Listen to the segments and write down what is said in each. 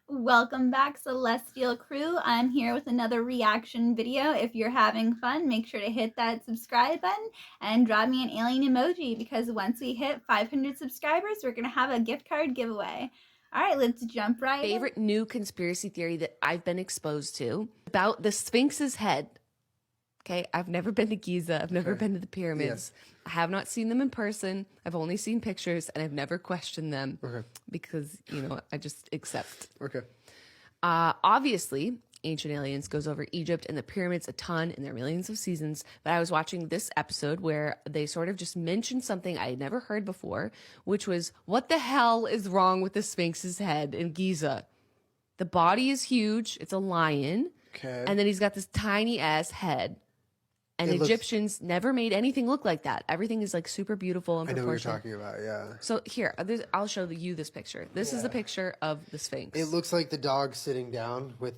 Welcome back, Celestial Crew. I'm here with another reaction video. If you're having fun, make sure to hit that subscribe button and drop me an alien emoji because once we hit 500 subscribers, we're going to have a gift card giveaway. All right, let's jump right in. Favorite new conspiracy theory that I've been exposed to about the Sphinx's head. Okay, I've never been to Giza. I've never been to the pyramids. I have not seen them in person. I've only seen pictures, and I've never questioned them because, I just accept. Obviously, Ancient Aliens goes over Egypt and the pyramids a ton in their millions of seasons, but I was watching this episode where they sort of just mentioned something I had never heard before, which was, what the hell is wrong with the Sphinx's head in Giza? The body is huge. It's a lion. Okay. And then he's got this tiny ass head. And Egyptians never made anything look like that. Everything is like super beautiful and proportionate. I know what you're talking about, yeah. So here, I'll show you this picture. This is a picture of the Sphinx. It looks like the dog sitting down with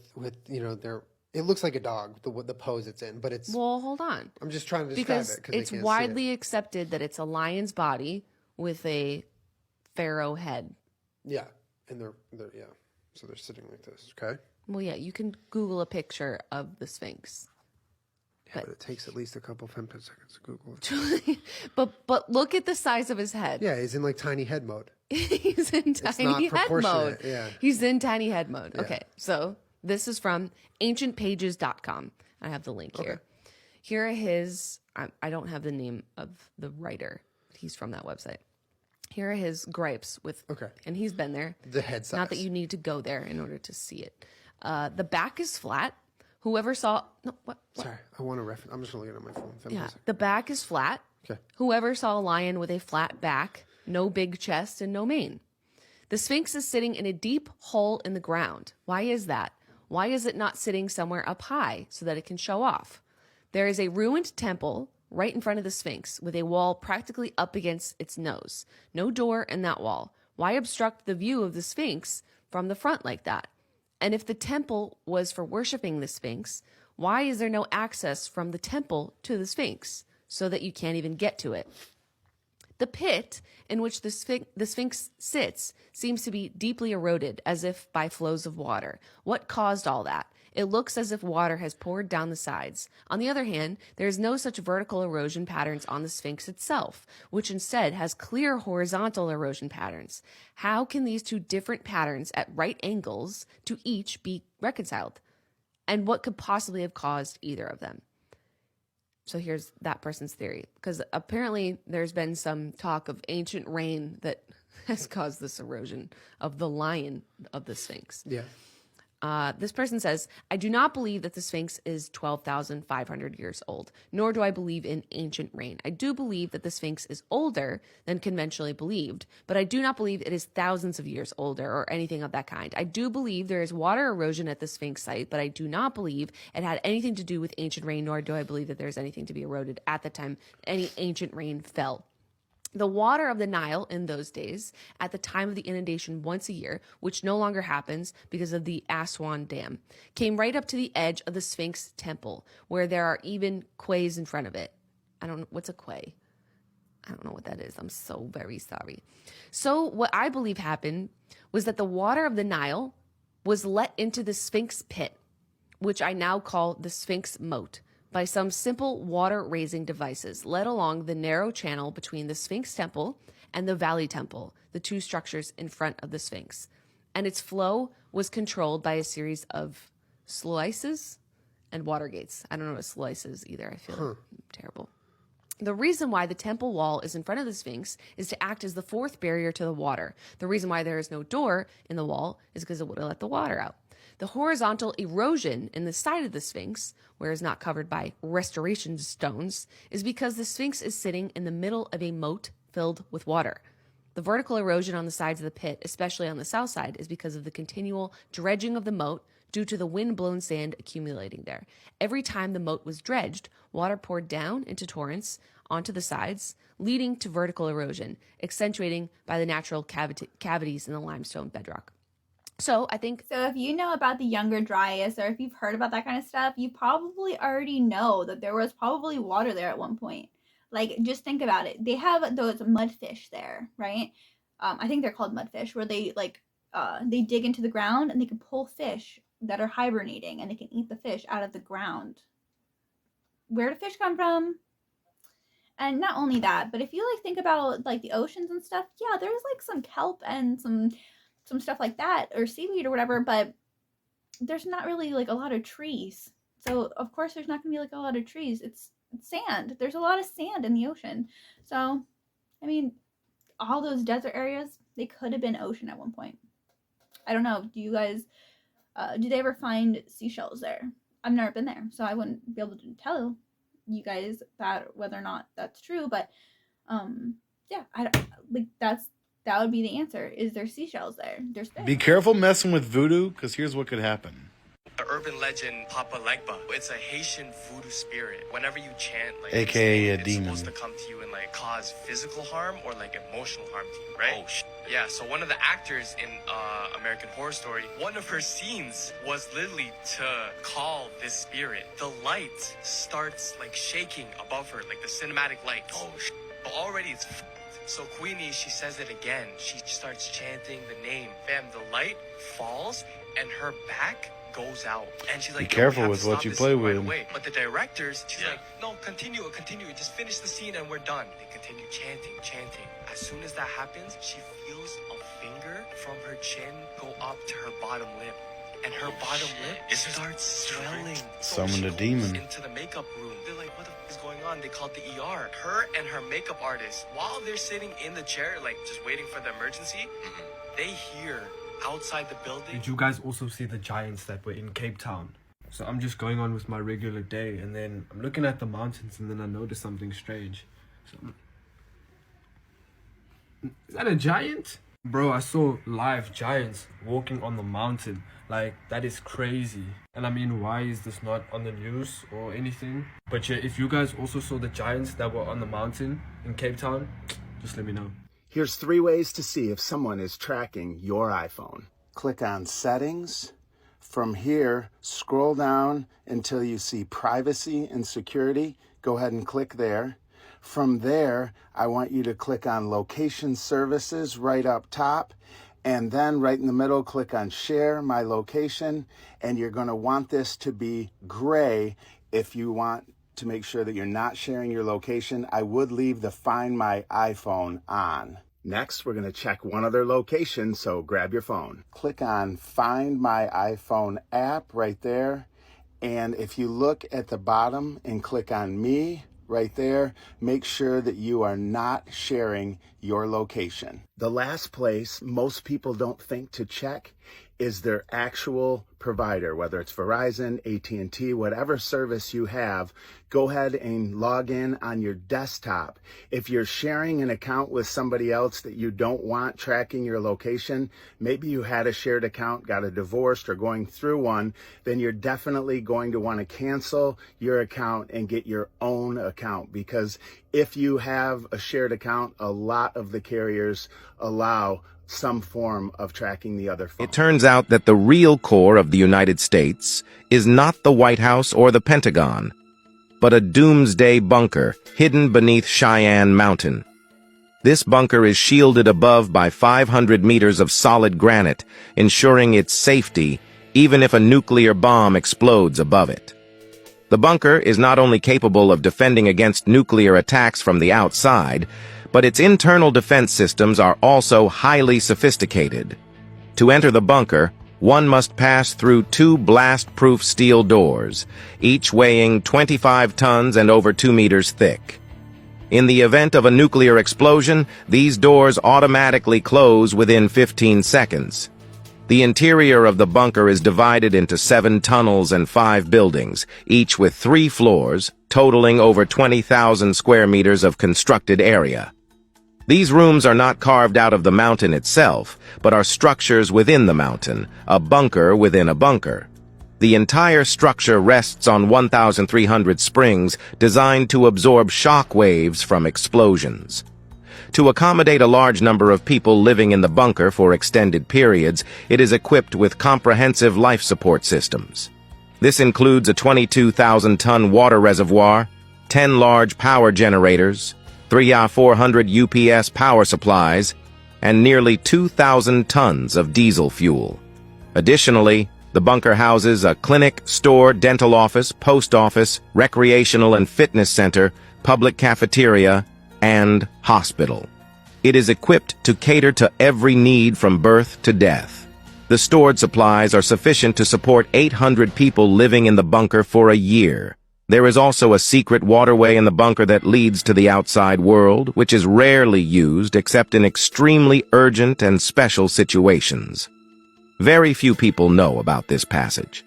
their. It looks like a dog, the pose it's in, but it's. Well, hold on. I'm just trying to describe because it because it's widely accepted that it's a lion's body with a pharaoh head. Yeah, and they're yeah, so they're sitting like this. Okay. Well, yeah, you can Google a picture of the Sphinx. Yeah, but it takes at least a couple femtoseconds to Google it. but look at the size of his head. Yeah, he's in like tiny head mode. He's in tiny head mode. Yeah. He's in tiny head mode. Yeah. Okay, so this is from ancientpages.com. I have the link here. Here are his, I don't have the name of the writer. He's from that website. Here are his gripes with, and he's been there. The head size. Not that you need to go there in order to see it. The back is flat. Whoever saw, no, what? Sorry, I want to reference. I'm just going to look at it on my phone. Yeah, the back is flat. Okay. Whoever saw a lion with a flat back, no big chest, and no mane. The Sphinx is sitting in a deep hole in the ground. Why is that? Why is it not sitting somewhere up high so that it can show off? There is a ruined temple right in front of the Sphinx with a wall practically up against its nose. No door in that wall. Why obstruct the view of the Sphinx from the front like that? And if the temple was for worshiping the Sphinx, why is there no access from the temple to the Sphinx so that you can't even get to it? The pit in which the Sphinx sits seems to be deeply eroded, as if by flows of water. What caused all that? It looks as if water has poured down the sides. On the other hand, there is no such vertical erosion patterns on the Sphinx itself, which instead has clear horizontal erosion patterns. How can these two different patterns at right angles to each be reconciled? And what could possibly have caused either of them? So here's that person's theory, because apparently there's been some talk of ancient rain that has caused this erosion of the lion of the Sphinx. Yeah. This person says, I do not believe that the Sphinx is 12,500 years old, nor do I believe in ancient rain. I do believe that the Sphinx is older than conventionally believed, but I do not believe it is thousands of years older or anything of that kind. I do believe there is water erosion at the Sphinx site, but I do not believe it had anything to do with ancient rain, nor do I believe that there's anything to be eroded at the time any ancient rain fell. The water of the Nile in those days, at the time of the inundation once a year, which no longer happens because of the Aswan Dam, came right up to the edge of the Sphinx temple, where there are even quays in front of it. I don't know. What's a quay? I don't know what that is. I'm so very sorry. So what I believe happened was that the water of the Nile was let into the Sphinx pit, which I now call the Sphinx moat, by some simple water-raising devices led along the narrow channel between the Sphinx temple and the Valley Temple, the two structures in front of the Sphinx. And its flow was controlled by a series of sluices and water gates. I don't know what sluice is either. I feel terrible. The reason why the temple wall is in front of the Sphinx is to act as the fourth barrier to the water. The reason why there is no door in the wall is because it would have let the water out. The horizontal erosion in the side of the Sphinx, where it's not covered by restoration stones, is because the Sphinx is sitting in the middle of a moat filled with water. The vertical erosion on the sides of the pit, especially on the south side, is because of the continual dredging of the moat due to the wind-blown sand accumulating there. Every time the moat was dredged, water poured down into torrents onto the sides, leading to vertical erosion, accentuating by the natural cavities in the limestone bedrock. So I think... So if you know about the Younger Dryas, or if you've heard about that kind of stuff, you probably already know that there was probably water there at one point. Like, just think about it. They have those mudfish there, right? I think they're called mudfish, where they, like, they dig into the ground and they can pull fish that are hibernating, and they can eat the fish out of the ground. Where do fish come from? And not only that, but if you like think about like the oceans and stuff, yeah, there's like some kelp and some stuff like that, or seaweed or whatever, but there's not really like a lot of trees. So of course there's not gonna be like a lot of trees. It's sand. There's a lot of sand in the ocean. So I mean, all those desert areas, they could have been ocean at one point. I don't know. Do you guys do they ever find seashells there? I've never been there, so I wouldn't be able to tell you guys that whether or not that's true, but yeah, like that would be the answer. Is there seashells there? There's fish. Be careful messing with voodoo, because here's what could happen. The urban legend Papa Legba. It's a Haitian voodoo spirit. Whenever you chant, like, AKA a it's demon. supposed to come to you and like cause physical harm or like emotional harm to you, right? Yeah, so one of the actors in American Horror Story, one of her scenes was literally to call this spirit. The light starts like shaking above her, like the cinematic light. But already it's so Queenie, she says it again. She starts chanting the name. Fam, the light falls and her back goes out, and she's like, be careful with what you play with. Away. But the directors, she's like, no, continue, just finish the scene and we're done. They continue chanting. As soon as that happens, she feels a finger from her chin go up to her bottom lip, and her bottom lip starts swelling. Summon the she demon. goes into the makeup room. They're like, what the f is going on? They called the ER. Her and her makeup artist, while they're sitting in the chair, like just waiting for the emergency, they hear outside the building. Did you guys also see the giants that were in Cape Town? So I'm just going on with my regular day, and then I'm looking at the mountains, and then I notice something strange. So is that a giant? Bro, I saw live giants walking on the mountain. Like, that is crazy. And I mean, why is this not on the news or anything? But yeah, if you guys also saw the giants that were on the mountain in Cape Town, just let me know. Here's 3 ways to see if someone is tracking your iPhone. Click on Settings. From here, scroll down until you see Privacy and Security. Go ahead and click there. From there, I want you to click on Location Services right up top. And then right in the middle, click on Share My Location. And you're going to want this to be gray if you want to make sure that you're not sharing your location. I would leave the Find My iPhone on. Next, we're going to check one other location, so grab your phone. Click on Find My iPhone app right there. And if you look at the bottom and click on Me right there, make sure that you are not sharing your location. The last place most people don't think to check is their actual provider, whether it's Verizon, AT&T, whatever service you have. Go ahead and log in on your desktop. If you're sharing an account with somebody else that you don't want tracking your location, maybe you had a shared account, got a divorce, or going through one, then you're definitely going to want to cancel your account and get your own account, because if you have a shared account, a lot of the carriers allow some form of tracking the other phone. It turns out that the real core of the United States is not the White House or the Pentagon, but a doomsday bunker hidden beneath Cheyenne Mountain. This bunker is shielded above by 500 meters of solid granite, ensuring its safety even if a nuclear bomb explodes above it. The bunker is not only capable of defending against nuclear attacks from the outside, but its internal defense systems are also highly sophisticated. To enter the bunker, one must pass through 2 blast-proof steel doors, each weighing 25 tons and over 2 meters thick. In the event of a nuclear explosion, these doors automatically close within 15 seconds. The interior of the bunker is divided into 7 tunnels and 5 buildings, each with 3 floors, totaling over 20,000 square meters of constructed area. These rooms are not carved out of the mountain itself, but are structures within the mountain, a bunker within a bunker. The entire structure rests on 1,300 springs designed to absorb shock waves from explosions. To accommodate a large number of people living in the bunker for extended periods, it is equipped with comprehensive life support systems. This includes a 22,000-ton water reservoir, 10 large power generators, 3 400 UPS power supplies, and nearly 2,000 tons of diesel fuel. Additionally, the bunker houses a clinic, store, dental office, post office, recreational and fitness center, public cafeteria, and hospital. It is equipped to cater to every need from birth to death. The stored supplies are sufficient to support 800 people living in the bunker for a year. There is also a secret waterway in the bunker that leads to the outside world, which is rarely used except in extremely urgent and special situations. Very few people know about this passage.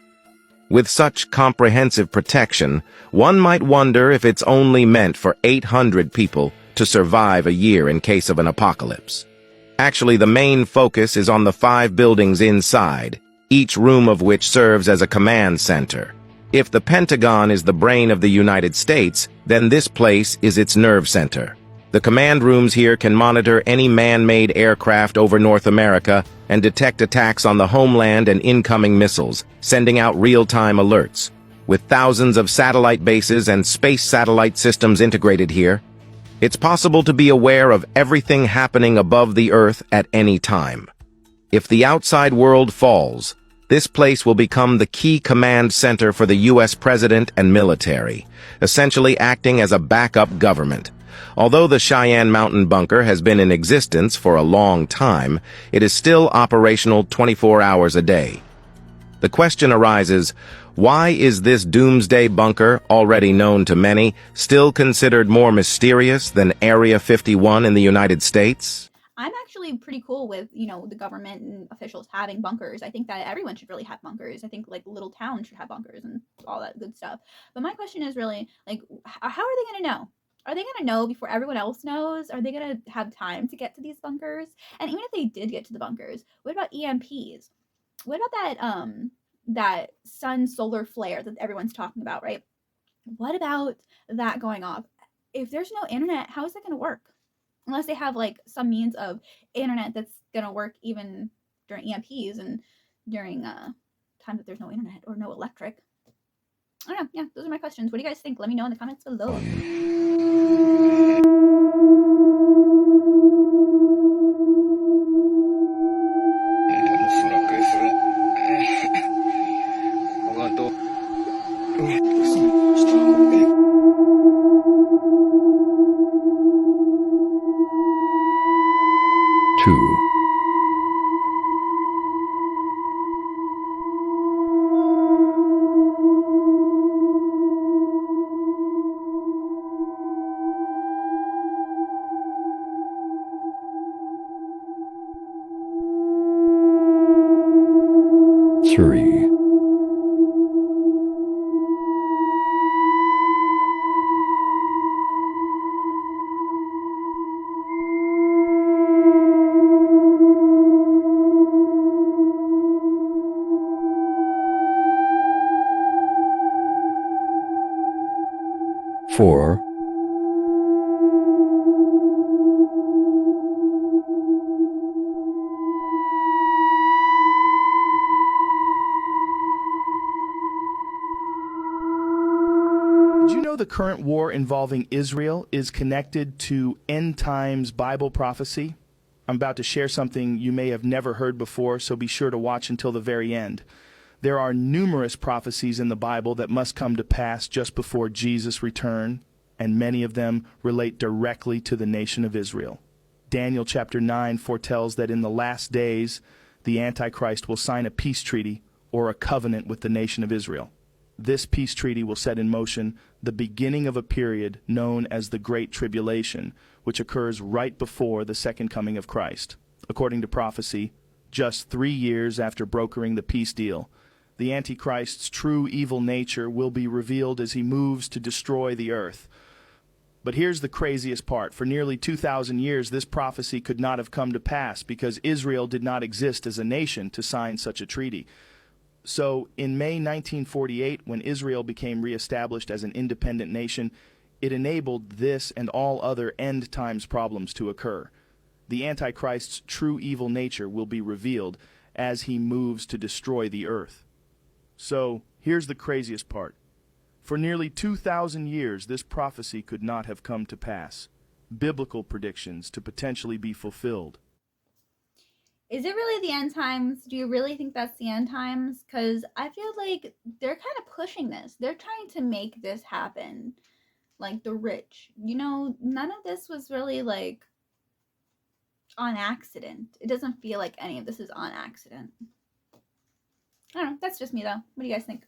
With such comprehensive protection, one might wonder if it's only meant for 800 people to survive a year in case of an apocalypse. Actually, the main focus is on the 5 buildings inside, each room of which serves as a command center. If the Pentagon is the brain of the United States, then this place is its nerve center. The command rooms here can monitor any man-made aircraft over North America and detect attacks on the homeland and incoming missiles, sending out real-time alerts. With thousands of satellite bases and space satellite systems integrated here, it's possible to be aware of everything happening above the Earth at any time. If the outside world falls, this place will become the key command center for the U.S. president and military, essentially acting as a backup government. Although the Cheyenne Mountain Bunker has been in existence for a long time, it is still operational 24 hours a day. The question arises, why is this doomsday bunker, already known to many, still considered more mysterious than Area 51 in the United States? I'm actually pretty cool with, the government and officials having bunkers. I think that everyone should really have bunkers. I think like little towns should have bunkers and all that good stuff. But my question is really like, how are they going to know? Are they going to know before everyone else knows? Are they going to have time to get to these bunkers? And even if they did get to the bunkers, what about EMPs? What about that sun solar flare that everyone's talking about, right? What about that going off? If there's no internet, how is that going to work? Unless they have like some means of internet that's going to work even during EMPs and during times that there's no internet or no electric. I don't know. Yeah, those are my questions. What do you guys think? Let me know in the comments below. Two. 3. 4. 'Did you know the current war involving Israel is connected to end times Bible prophecy? I'm about to share something you may have never heard before, so be sure to watch until the very end. There are numerous prophecies in the Bible that must come to pass just before Jesus' return, and many of them relate directly to the nation of Israel. Daniel chapter 9 foretells that in the last days, the Antichrist will sign a peace treaty or a covenant with the nation of Israel. This peace treaty will set in motion the beginning of a period known as the Great Tribulation, which occurs right before the second coming of Christ. According to prophecy, just 3 years after brokering the peace deal, the Antichrist's true evil nature will be revealed as he moves to destroy the earth. But here's the craziest part. For nearly 2,000 years, this prophecy could not have come to pass because Israel did not exist as a nation to sign such a treaty. So, in May 1948, when Israel became reestablished as an independent nation, it enabled this and all other end times problems to occur. The Antichrist's true evil nature will be revealed as he moves to destroy the earth. So, here's the craziest part. For nearly 2,000 years, this prophecy could not have come to pass. Biblical predictions to potentially be fulfilled. Is it really the end times? Do you really think that's the end times? Because I feel like they're kind of pushing this. They're trying to make this happen. Like the rich. You know, none of this was really like on accident. It doesn't feel like any of this is on accident. I don't know. That's just me though. What do you guys think?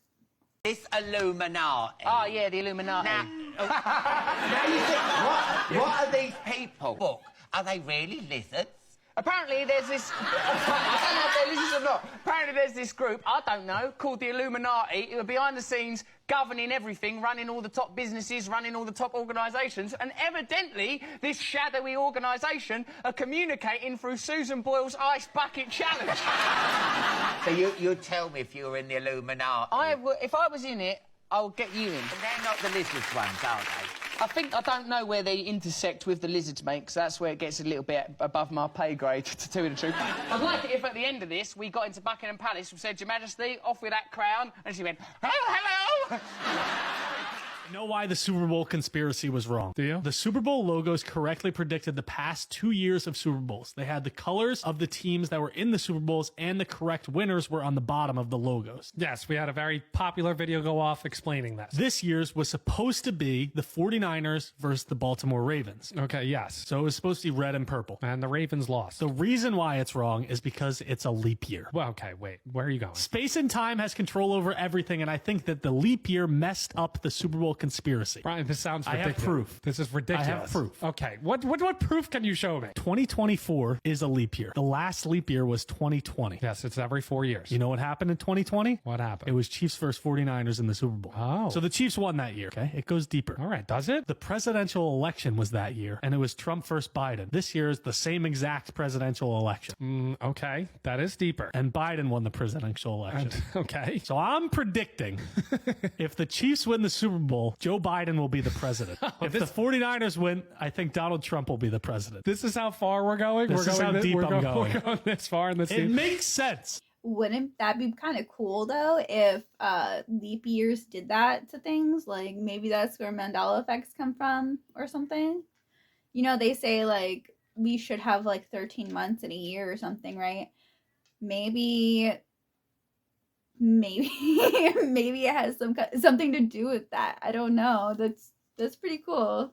This Illuminati. Oh, yeah, the Illuminati. Now you think, what are these people? Look, are they really lizards? Apparently there's this... I don't know if they're lizards or not. Apparently there's this group, I don't know, called the Illuminati, who are behind the scenes governing everything, running all the top businesses, running all the top organisations, and evidently this shadowy organisation are communicating through Susan Boyle's Ice Bucket Challenge. So you'd tell me if you were in the Illuminati? If I was in it, I would get you in. And they're not the lizards ones, are they? I don't know where they intersect with the lizards, mate, because that's where it gets a little bit above my pay grade, to tell you the truth. I'd like it if at the end of this we got into Buckingham Palace and said, Your Majesty, off with that crown, and she went, hello! I know why the Super Bowl conspiracy was wrong. Do you? The Super Bowl logos correctly predicted the past 2 years of Super Bowls. They had the colors of the teams that were in the Super Bowls, and the correct winners were on the bottom of the logos. Yes, we had a very popular video go off explaining that. This year's was supposed to be the 49ers versus the Baltimore Ravens. Okay, yes. So it was supposed to be red and purple. And the Ravens lost. The reason why it's wrong is because it's a leap year. Well, okay, wait. Where are you going? Space and time has control over everything, and I think that the leap year messed up the Super Bowl conspiracy. Brian, this sounds ridiculous. I have proof. This is ridiculous. I have proof. Okay, what proof can you show me? 2024 is a leap year. The last leap year was 2020. Yes, it's every 4 years. You know what happened in 2020? What happened? It was Chiefs versus 49ers in the Super Bowl. Oh. So the Chiefs won that year. Okay, it goes deeper. All right, does it? The presidential election was that year, and it was Trump versus Biden. This year is the same exact presidential election. Okay, that is deeper. And Biden won the presidential election. Okay. So I'm predicting if the Chiefs win the Super Bowl, Joe Biden will be the president. If the 49ers win, I think Donald Trump will be the president. This is how far we're going? This is how deep I'm going. We're going this far in this It makes sense. Wouldn't that be kind of cool though if leap years did that to things? Like maybe that's where Mandela effects come from or something. You know, they say like we should have like 13 months in a year or something, right? Maybe it has something to do with that. I don't know. That's pretty cool.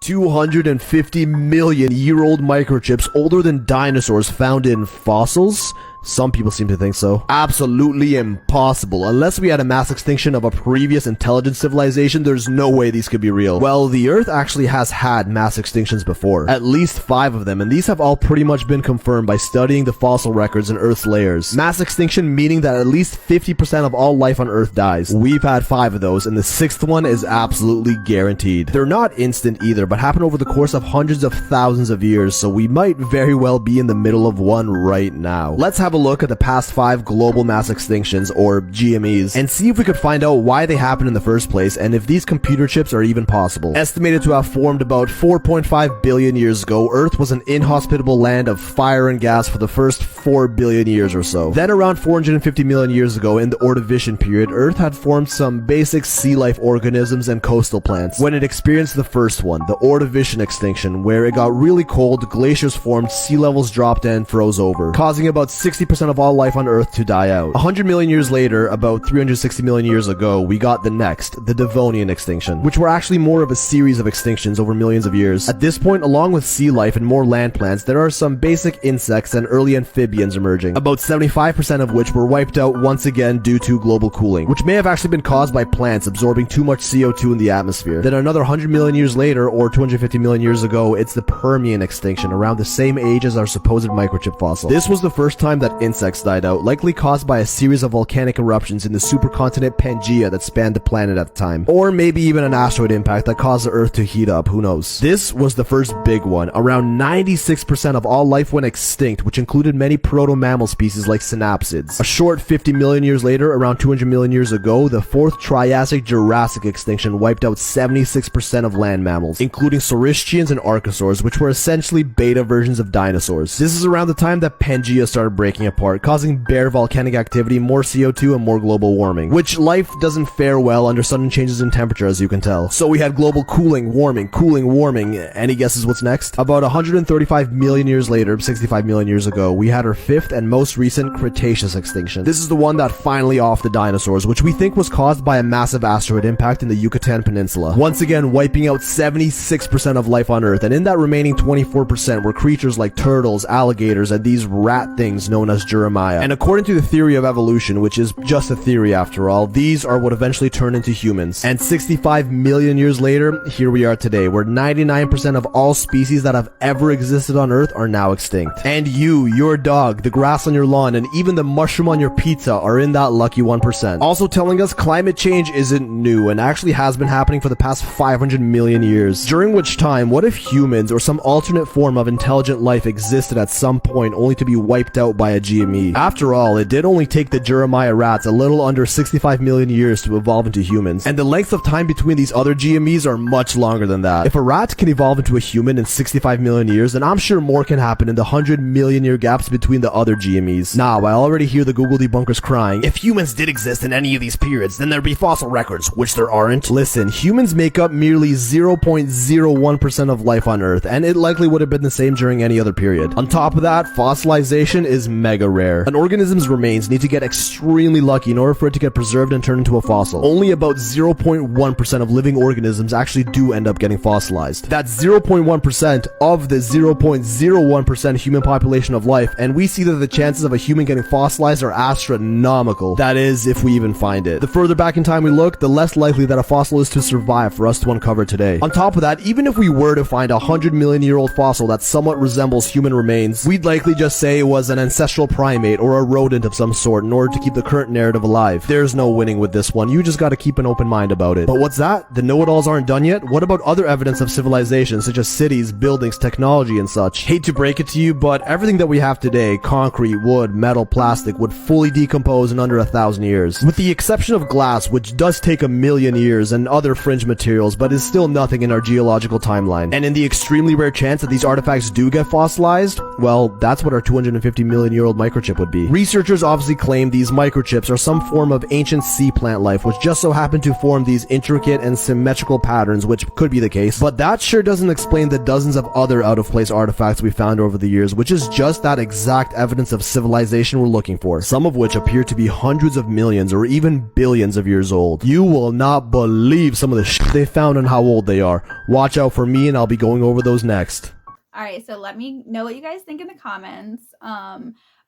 250 million year old microchips older than dinosaurs found in fossils? Some people seem to think so. Absolutely impossible. Unless we had a mass extinction of a previous intelligent civilization, there's no way these could be real. Well, the Earth actually has had mass extinctions before. At least 5 of them, and these have all pretty much been confirmed by studying the fossil records in Earth's layers. Mass extinction meaning that at least 50% of all life on Earth dies. We've had 5 of those, and the 6th one is absolutely guaranteed. They're not instant either, but happen over the course of hundreds of thousands of years, so we might very well be in the middle of one right now. Let's have a look at the past 5 global mass extinctions, or GMEs, and see if we could find out why they happened in the first place and if these computer chips are even possible. Estimated to have formed about 4.5 billion years ago, Earth was an inhospitable land of fire and gas for the first 4 billion years or so. Then around 450 million years ago, in the Ordovician period, Earth had formed some basic sea life organisms and coastal plants. When it experienced the first one, the Ordovician extinction, where it got really cold, glaciers formed, sea levels dropped and froze over, causing about 60% of all life on Earth to die out. 100 million years later, about 360 million years ago, we got the next, the Devonian extinction, which were actually more of a series of extinctions over millions of years. At this point, along with sea life and more land plants, there are some basic insects and early amphibians emerging, about 75% of which were wiped out once again due to global cooling, which may have actually been caused by plants absorbing too much CO2 in the atmosphere. Then another 100 million years later, or 250 million years ago, it's the Permian extinction, around the same age as our supposed microchip fossil. This was the first time that insects died out, likely caused by a series of volcanic eruptions in the supercontinent Pangaea that spanned the planet at the time. Or maybe even an asteroid impact that caused the Earth to heat up, who knows. This was the first big one. Around 96% of all life went extinct, which included many proto-mammal species like synapsids. A short 50 million years later, around 200 million years ago, the 4th Triassic-Jurassic extinction wiped out 76% of land mammals, including saurischians and archosaurs, which were essentially beta versions of dinosaurs. This is around the time that Pangaea started breaking breaking apart, causing bare volcanic activity, more CO2, and more global warming, which life doesn't fare well under sudden changes in temperature, as you can tell. So we had global cooling, warming. Any guesses what's next? About 135 million years later, 65 million years ago, we had our fifth and most recent Cretaceous extinction. This is the one that finally offed the dinosaurs, which we think was caused by a massive asteroid impact in the Yucatan Peninsula, once again wiping out 76% of life on Earth, and in that remaining 24% were creatures like turtles, alligators, and these rat things known as Jeremiah. And according to the theory of evolution, which is just a theory after all, these are what eventually turned into humans. And 65 million years later, here we are today, where 99% of all species that have ever existed on Earth are now extinct. And you, your dog, the grass on your lawn, and even the mushroom on your pizza are in that lucky 1%. Also telling us climate change isn't new and actually has been happening for the past 500 million years. During which time, what if humans or some alternate form of intelligent life existed at some point only to be wiped out by a GME? After all, it did only take the Jeremiah rats a little under 65 million years to evolve into humans, and the length of time between these other GMEs are much longer than that. If a rat can evolve into a human in 65 million years, then I'm sure more can happen in the 100 million year gaps between the other GMEs. Now, I already hear the Google debunkers crying, if humans did exist in any of these periods, then there'd be fossil records, which there aren't. Listen, humans make up merely 0.01% of life on Earth, and it likely would have been the same during any other period. On top of that, fossilization is mega rare. An organism's remains need to get extremely lucky in order for it to get preserved and turned into a fossil. Only about 0.1% of living organisms actually do end up getting fossilized. That's 0.1% of the 0.01% human population of life, and we see that the chances of a human getting fossilized are astronomical. That is, if we even find it. The further back in time we look, the less likely that a fossil is to survive for us to uncover today. On top of that, even if we were to find a 100 million year old fossil that somewhat resembles human remains, we'd likely just say it was an ancestral primate or a rodent of some sort in order to keep the current narrative alive. There's no winning with this one, you just gotta keep an open mind about it. But what's that? The know-it-alls aren't done yet? What about other evidence of civilization, such as cities, buildings, technology, and such? Hate to break it to you, but everything that we have today, concrete, wood, metal, plastic, would fully decompose in under 1,000 years. With the exception of glass, which does take 1,000,000 years, and other fringe materials, but is still nothing in our geological timeline. And in the extremely rare chance that these artifacts do get fossilized, well, that's what our 250 million year old microchip would be. Researchers obviously claim these microchips are some form of ancient sea plant life, which just so happen to form these intricate and symmetrical patterns, which could be the case, but that sure doesn't explain the dozens of other out-of-place artifacts we found over the years, which is just that exact evidence of civilization we're looking for, some of which appear to be hundreds of millions or even billions of years old. You will not believe some of the shit they found and how old they are. Watch out for me, and I'll be going over those next. All right, so let me know what you guys think in the comments.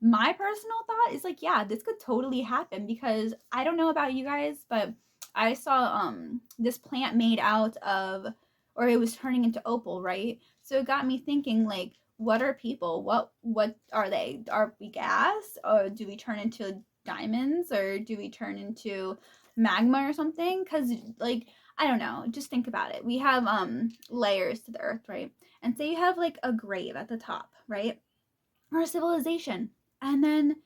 My personal thought is like, yeah, this could totally happen, because I don't know about you guys, but I saw this plant made out of, or it was turning into opal, right? So it got me thinking, like, what are people? What are they? Are we gas, or do we turn into diamonds, or do we turn into magma or something? Because, like, I don't know, just think about it. We have layers to the earth, right? And say you have like a grave at the top, right? Or a civilization, and then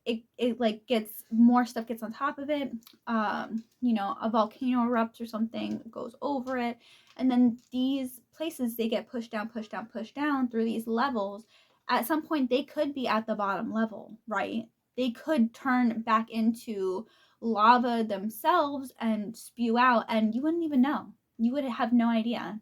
it like gets more stuff gets on top of it. You know, a volcano erupts or something, goes over it, and then these places, they get pushed down through these levels. At some point they could be at the bottom level, right? They could turn back into lava themselves and spew out, and you wouldn't even know. You would have no idea.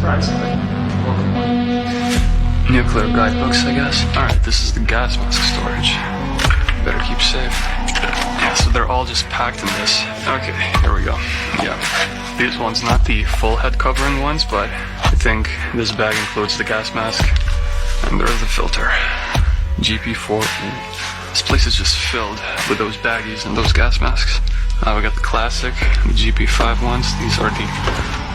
surprised. Nuclear guidebooks, I guess. Alright, this is the gas mask storage. Better keep safe. Yeah, so they're all just packed in this. Okay, here we go. Yeah. These ones, not the full head covering ones, but I think this bag includes the gas mask. And there's the filter. GP4. This place is just filled with those baggies and those gas masks. We got the classic, the GP5 ones. These are the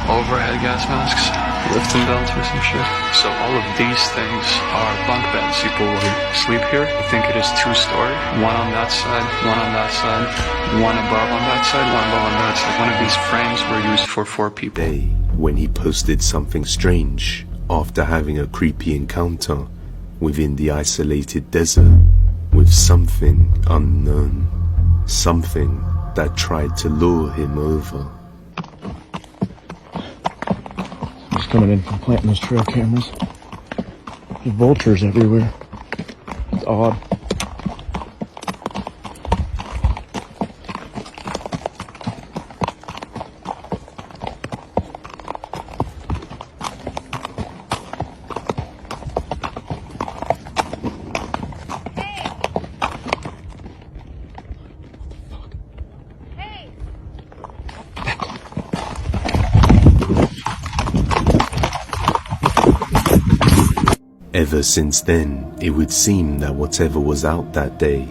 overhead gas masks, lifting belts or some shit. So all of these things are bunk beds. People will sleep here. I think it is 2-story. One on that side, one on that side, one above on that side, one above on that side. One of these frames were used for 4 people. Day when he posted something strange after having a creepy encounter within the isolated desert with something unknown, something that tried to lure him over. He's coming in from planting those trail cameras. There's vultures everywhere. It's odd. Ever since then, it would seem that whatever was out that day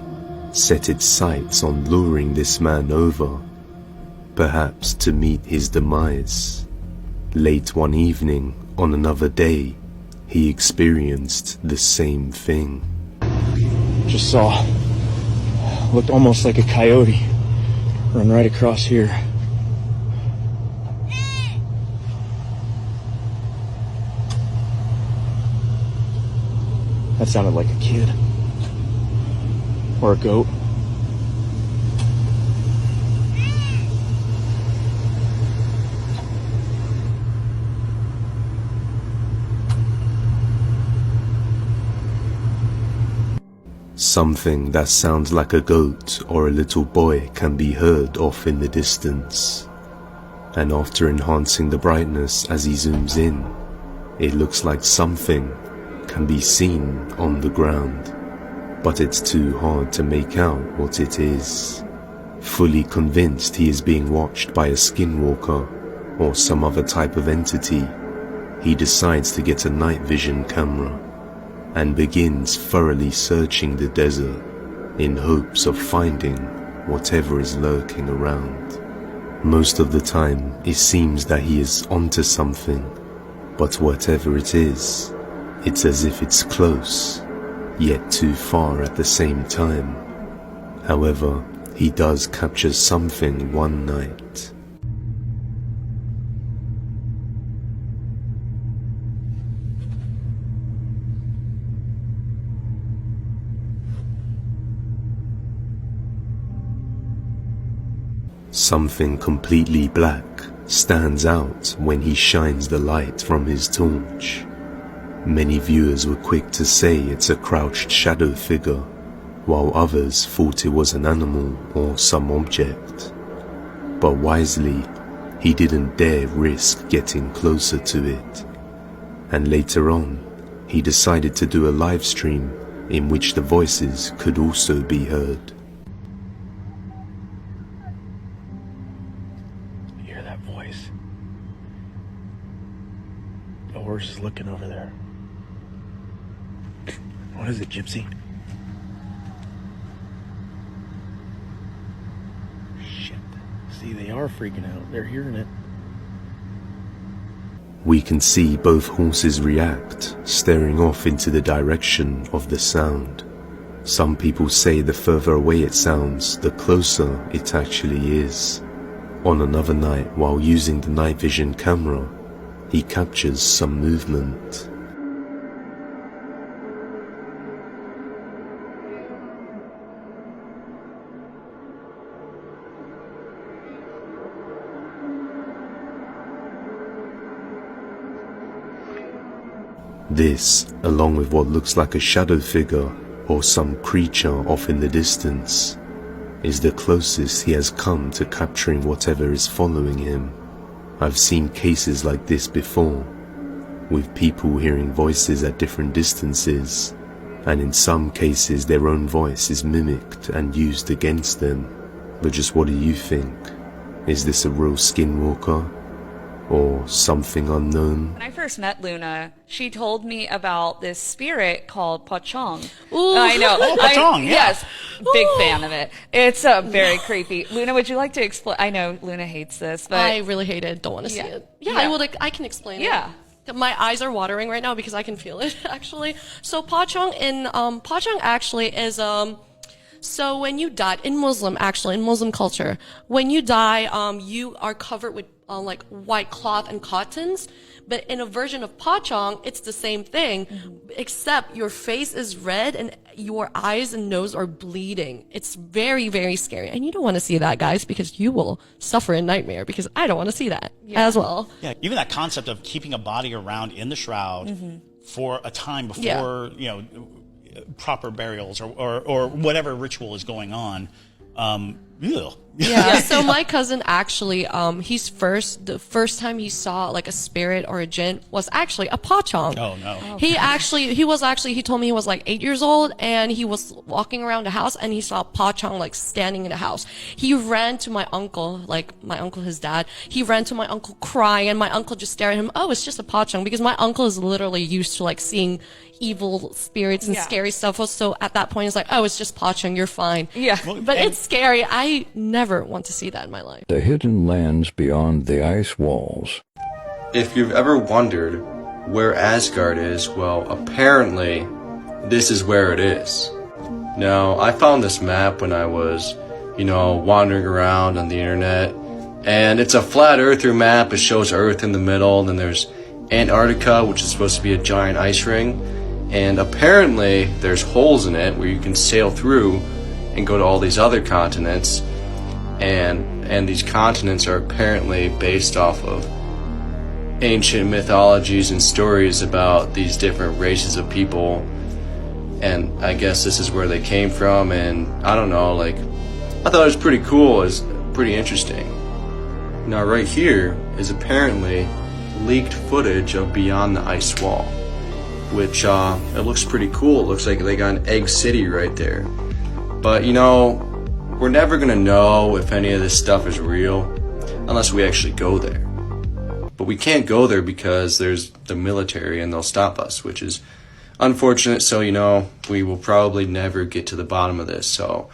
set its sights on luring this man over, perhaps to meet his demise. Late one evening, on another day, he experienced the same thing. Just saw. Looked almost like a coyote. Run right across here. That sounded like a kid. Or a goat. Something that sounds like a goat or a little boy can be heard off in the distance. And after enhancing the brightness as he zooms in, it looks like something can be seen on the ground, but it's too hard to make out what it is. Fully convinced he is being watched by a skinwalker or some other type of entity, he decides to get a night vision camera and begins thoroughly searching the desert in hopes of finding whatever is lurking around. Most of the time, it seems that he is onto something, but whatever it is, it's as if it's close, yet too far at the same time. However, he does capture something one night. Something completely black stands out when he shines the light from his torch. Many viewers were quick to say it's a crouched shadow figure, while others thought it was an animal or some object. But wisely, he didn't dare risk getting closer to it. And later on, he decided to do a live stream in which the voices could also be heard. You hear that voice? The horse is looking over there. What is it, Gypsy? Shit. See, they are freaking out. They're hearing it. We can see both horses react, staring off into the direction of the sound. Some people say the further away it sounds, the closer it actually is. On another night, while using the night vision camera, he captures some movement. This, along with what looks like a shadow figure or some creature off in the distance, is the closest he has come to capturing whatever is following him. I've seen cases like this before, with people hearing voices at different distances, and in some cases their own voice is mimicked and used against them. But just what do you think? Is this a real skinwalker? Or something unknown? When I first met Luna, she told me about this spirit called Pachong. Ooh. I know. Oh, Pachong, yeah. Yes, big fan of it. It's very creepy. Luna, would you like to explain? I know Luna hates this, but I really hate it. Don't want to see it. Yeah, I can explain it. My eyes are watering right now because I can feel it, actually. So Pachong actually is so when you die in Muslim culture, when you die, you are covered with like white cloth and cottons. But in a version of Pachong, it's the same thing, except your face is red and your eyes and nose are bleeding. It's very, very scary. And you don't want to see that, guys, because you will suffer a nightmare, because I don't want to see that as well. Yeah, even that concept of keeping a body around in the shroud for a time before, you know, proper burials or whatever ritual is going on. Yeah. So my cousin actually, the first time he saw like a spirit or a jinn was actually a pachong. Oh no. He told me he was like 8 years old and he was walking around the house and he saw pachong like standing in the house. He ran to my uncle, his dad. He ran to my uncle crying and my uncle just stared at him. Oh, it's just a pachong, because my uncle is literally used to like seeing evil spirits and scary stuff. So at that point, it's like, oh, it's just pachong, you're fine. Yeah. But it's scary. I never want to see that in my life. The hidden lands beyond the ice walls. If you've ever wondered where Asgard is, well, apparently this is where it is. Now, I found this map when I was, wandering around on the internet, and it's a flat earther map. It shows Earth in the middle, and then there's Antarctica, which is supposed to be a giant ice ring, and apparently there's holes in it where you can sail through and go to all these other continents, and these continents are apparently based off of ancient mythologies and stories about these different races of people, and I guess this is where they came from. And I don't know, I thought it was pretty cool. It's pretty interesting. Now right here is apparently leaked footage of Beyond the Ice Wall, which it looks pretty cool. It looks like they got an egg city right there. But we're never gonna know if any of this stuff is real unless we actually go there. But we can't go there because there's the military and they'll stop us, which is unfortunate. So we will probably never get to the bottom of this, so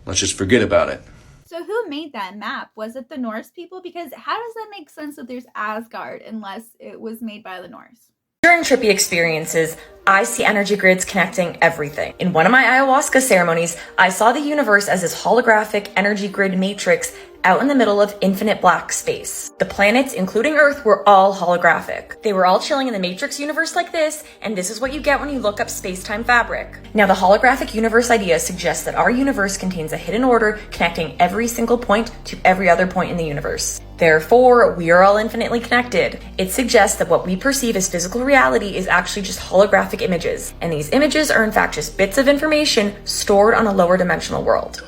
let's just forget about it. So who made that map? Was it the Norse people? Because how does that make sense that there's Asgard unless it was made by the Norse? During trippy experiences, I see energy grids connecting everything. In one of my ayahuasca ceremonies, I saw the universe as this holographic energy grid matrix out in the middle of infinite black space. The planets, including Earth, were all holographic. They were all chilling in the matrix universe like this, and this is what you get when you look up space-time fabric. Now, the holographic universe idea suggests that our universe contains a hidden order connecting every single point to every other point in the universe. Therefore, we are all infinitely connected. It suggests that what we perceive as physical reality is actually just holographic images, and these images are in fact just bits of information stored on a lower dimensional world.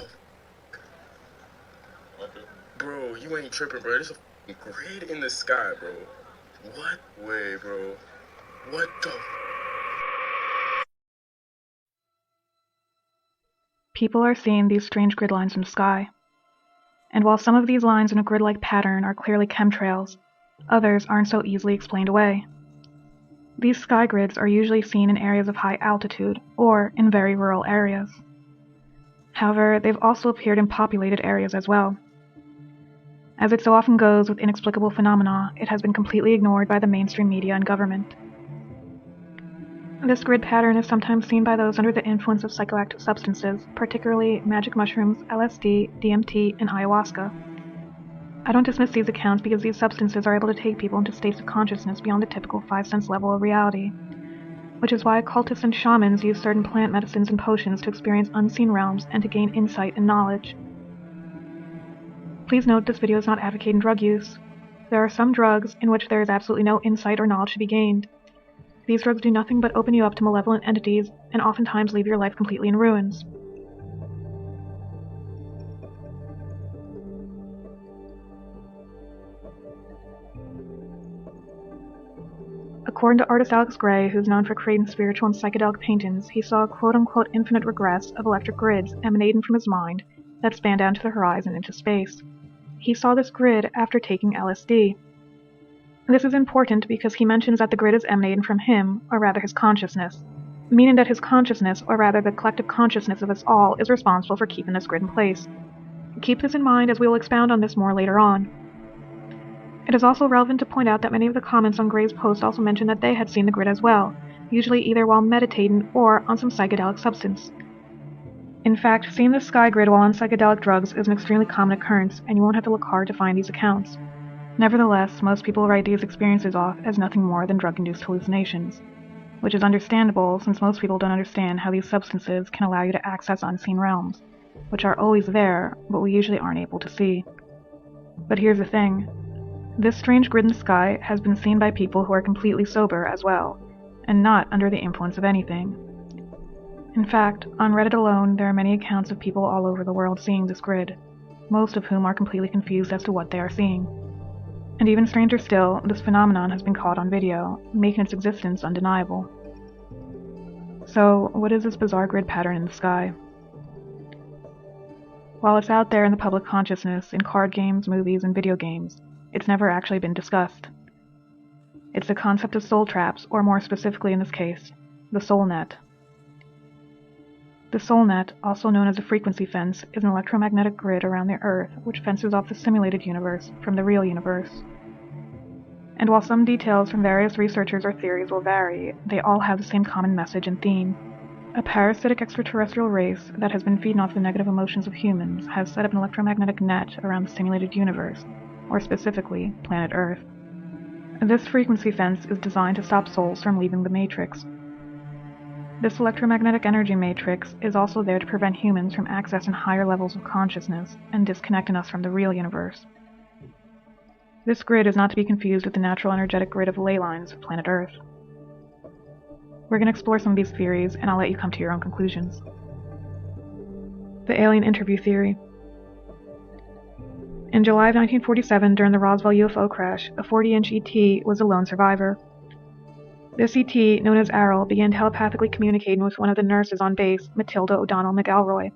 Bro, you ain't tripping, bro. There's a grid in the sky, bro. What way, bro? What the? People are seeing these strange grid lines in the sky. And while some of these lines in a grid-like pattern are clearly chemtrails, others aren't so easily explained away. These sky grids are usually seen in areas of high altitude or in very rural areas. However, they've also appeared in populated areas as well. As it so often goes with inexplicable phenomena, it has been completely ignored by the mainstream media and government. This grid pattern is sometimes seen by those under the influence of psychoactive substances, particularly magic mushrooms, LSD, DMT, and ayahuasca. I don't dismiss these accounts because these substances are able to take people into states of consciousness beyond the typical 5-sense level of reality, which is why occultists and shamans use certain plant medicines and potions to experience unseen realms and to gain insight and knowledge. Please note this video is not advocating drug use. There are some drugs in which there is absolutely no insight or knowledge to be gained. These drugs do nothing but open you up to malevolent entities and oftentimes leave your life completely in ruins. According to artist Alex Gray, who's known for creating spiritual and psychedelic paintings, he saw a quote-unquote infinite regress of electric grids emanating from his mind that span down to the horizon into space. He saw this grid after taking LSD. This is important because he mentions that the grid is emanating from him, or rather his consciousness, meaning that his consciousness, or rather the collective consciousness of us all, is responsible for keeping this grid in place. Keep this in mind as we will expound on this more later on. It is also relevant to point out that many of the comments on Gray's post also mention that they had seen the grid as well, usually either while meditating or on some psychedelic substance. In fact, seeing the sky grid while on psychedelic drugs is an extremely common occurrence, and you won't have to look hard to find these accounts. Nevertheless, most people write these experiences off as nothing more than drug-induced hallucinations, which is understandable since most people don't understand how these substances can allow you to access unseen realms, which are always there, but we usually aren't able to see. But here's the thing. This strange grid in the sky has been seen by people who are completely sober as well, and not under the influence of anything. In fact, on Reddit alone, there are many accounts of people all over the world seeing this grid, most of whom are completely confused as to what they are seeing. And even stranger still, this phenomenon has been caught on video, making its existence undeniable. So, what is this bizarre grid pattern in the sky? While it's out there in the public consciousness, in card games, movies, and video games, it's never actually been discussed. It's the concept of soul traps, or more specifically in this case, the soul net. The soul net, also known as a frequency fence, is an electromagnetic grid around the Earth which fences off the simulated universe from the real universe. And while some details from various researchers or theories will vary, they all have the same common message and theme. A parasitic extraterrestrial race that has been feeding off the negative emotions of humans has set up an electromagnetic net around the simulated universe, or specifically, planet Earth. This frequency fence is designed to stop souls from leaving the Matrix. This electromagnetic energy matrix is also there to prevent humans from accessing higher levels of consciousness and disconnecting us from the real universe. This grid is not to be confused with the natural energetic grid of ley lines of planet Earth. We're going to explore some of these theories, and I'll let you come to your own conclusions. The alien interview theory. In July of 1947, during the Roswell UFO crash, a 40-inch ET was the lone survivor. This ET, known as Errol, began telepathically communicating with one of the nurses on base, Matilda O'Donnell McElroy.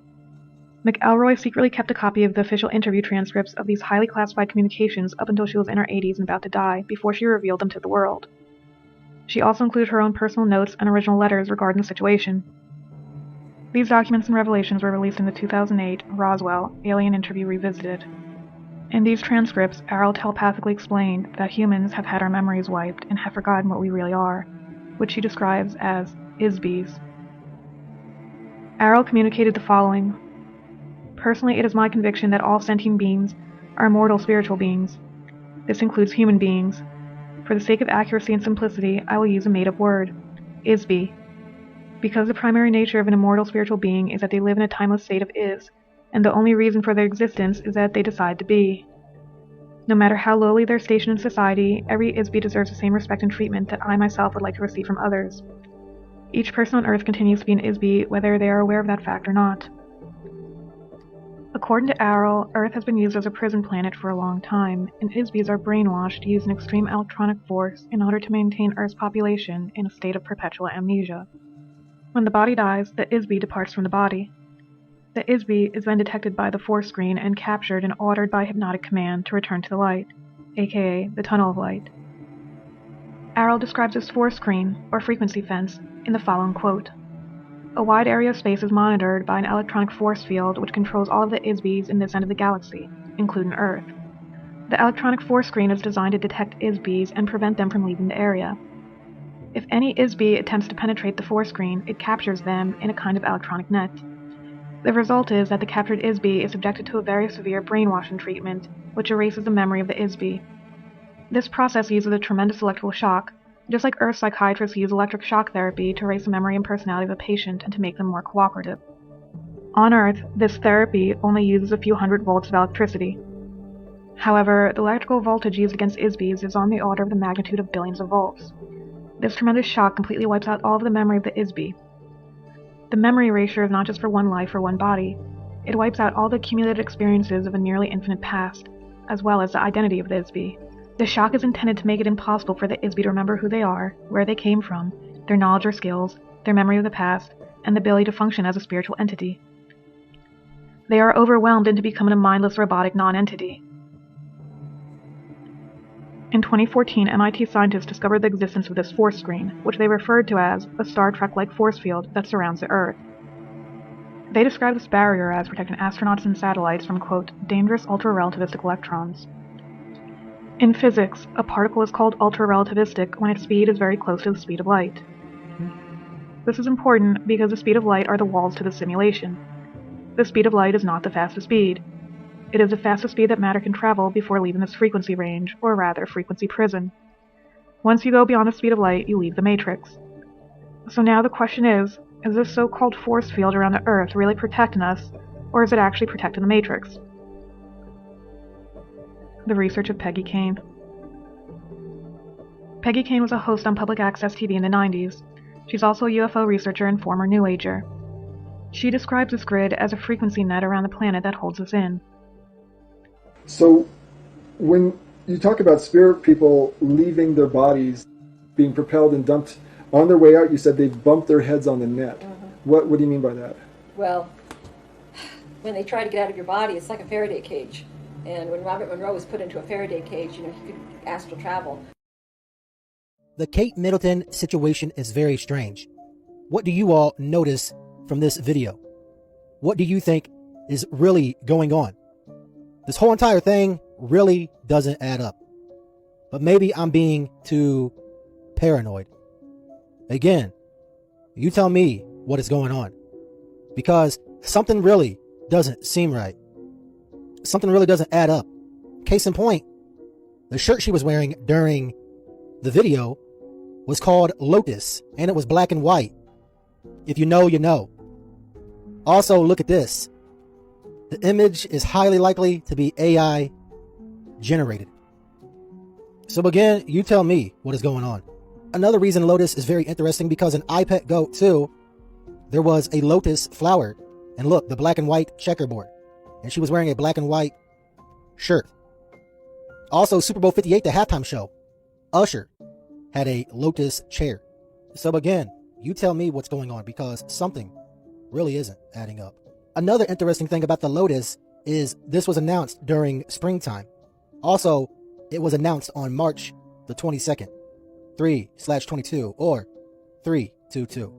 McElroy secretly kept a copy of the official interview transcripts of these highly classified communications up until she was in her 80s and about to die, before she revealed them to the world. She also included her own personal notes and original letters regarding the situation. These documents and revelations were released in the 2008 Roswell Alien Interview Revisited. In these transcripts, Errol telepathically explained that humans have had our memories wiped and have forgotten what we really are, which she describes as ISBs. Errol communicated the following. Personally, it is my conviction that all sentient beings are immortal spiritual beings. This includes human beings. For the sake of accuracy and simplicity, I will use a made-up word, ISB. Because the primary nature of an immortal spiritual being is that they live in a timeless state of is, and the only reason for their existence is that they decide to be. No matter how lowly their station in society, every ISB deserves the same respect and treatment that I myself would like to receive from others. Each person on Earth continues to be an ISB, whether they are aware of that fact or not. According to Errol, Earth has been used as a prison planet for a long time, and ISBs are brainwashed to use an extreme electronic force in order to maintain Earth's population in a state of perpetual amnesia. When the body dies, the ISB departs from the body. The ISB is then detected by the force screen and captured and ordered by hypnotic command to return to the light, aka the tunnel of light. Errol describes this force screen, or frequency fence, in the following quote. A wide area of space is monitored by an electronic force field which controls all of the ISBs in this end of the galaxy, including Earth. The electronic force screen is designed to detect ISBs and prevent them from leaving the area. If any ISB attempts to penetrate the force screen, it captures them in a kind of electronic net. The result is that the captured ISB is subjected to a very severe brainwashing treatment, which erases the memory of the ISB. This process uses a tremendous electrical shock, just like Earth psychiatrists use electric shock therapy to erase the memory and personality of a patient and to make them more cooperative. On Earth, this therapy only uses a few hundred volts of electricity. However, the electrical voltage used against ISBs is on the order of the magnitude of billions of volts. This tremendous shock completely wipes out all of the memory of the ISB. The memory erasure is not just for one life or one body. It wipes out all the accumulated experiences of a nearly infinite past, as well as the identity of the ISB. The shock is intended to make it impossible for the ISB to remember who they are, where they came from, their knowledge or skills, their memory of the past, and the ability to function as a spiritual entity. They are overwhelmed into becoming a mindless robotic non-entity. In 2014, MIT scientists discovered the existence of this force screen, which they referred to as a Star Trek-like force field that surrounds the Earth. They described this barrier as protecting astronauts and satellites from, quote, dangerous ultra-relativistic electrons. In physics, a particle is called ultra-relativistic when its speed is very close to the speed of light. This is important because the speed of light are the walls to the simulation. The speed of light is not the fastest speed. It is the fastest speed that matter can travel before leaving this frequency range, or rather, frequency prison. Once you go beyond the speed of light, you leave the matrix. So now the question is this so-called force field around the Earth really protecting us, or is it actually protecting the matrix? The research of Peggy Kane. Peggy Kane was a host on public access TV in the 90s. She's also a UFO researcher and former New Ager. She describes this grid as a frequency net around the planet that holds us in. So, when you talk about spirit people leaving their bodies, being propelled and dumped on their way out, you said they bumped their heads on the net. What do you mean by that? Well, when they try to get out of your body, it's like a Faraday cage. And when Robert Monroe was put into a Faraday cage, he could astral travel. The Kate Middleton situation is very strange. What do you all notice from this video? What do you think is really going on? This whole entire thing really doesn't add up. But maybe I'm being too paranoid. Again, you tell me what is going on. Because something really doesn't seem right. Something really doesn't add up. Case in point, the shirt she was wearing during the video was called Lotus, and it was black and white. If you know, you know. Also, look at this. The image is highly likely to be AI generated. So again, you tell me what is going on. Another reason Lotus is very interesting because in iPet Go 2, there was a lotus flower. And look, the black and white checkerboard. And she was wearing a black and white shirt. Also, Super Bowl 58, the halftime show, Usher had a lotus chair. So again, you tell me what's going on because something really isn't adding up. Another interesting thing about the Lotus is this was announced during springtime. Also, it was announced on March the 22nd, 3/22 or 322.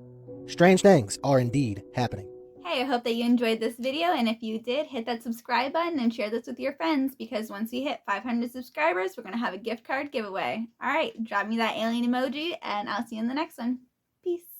Strange things are indeed happening. Hey, I hope that you enjoyed this video, and if you did, hit that subscribe button and share this with your friends, because once we hit 500 subscribers, we're going to have a gift card giveaway. Alright, drop me that alien emoji, and I'll see you in the next one. Peace.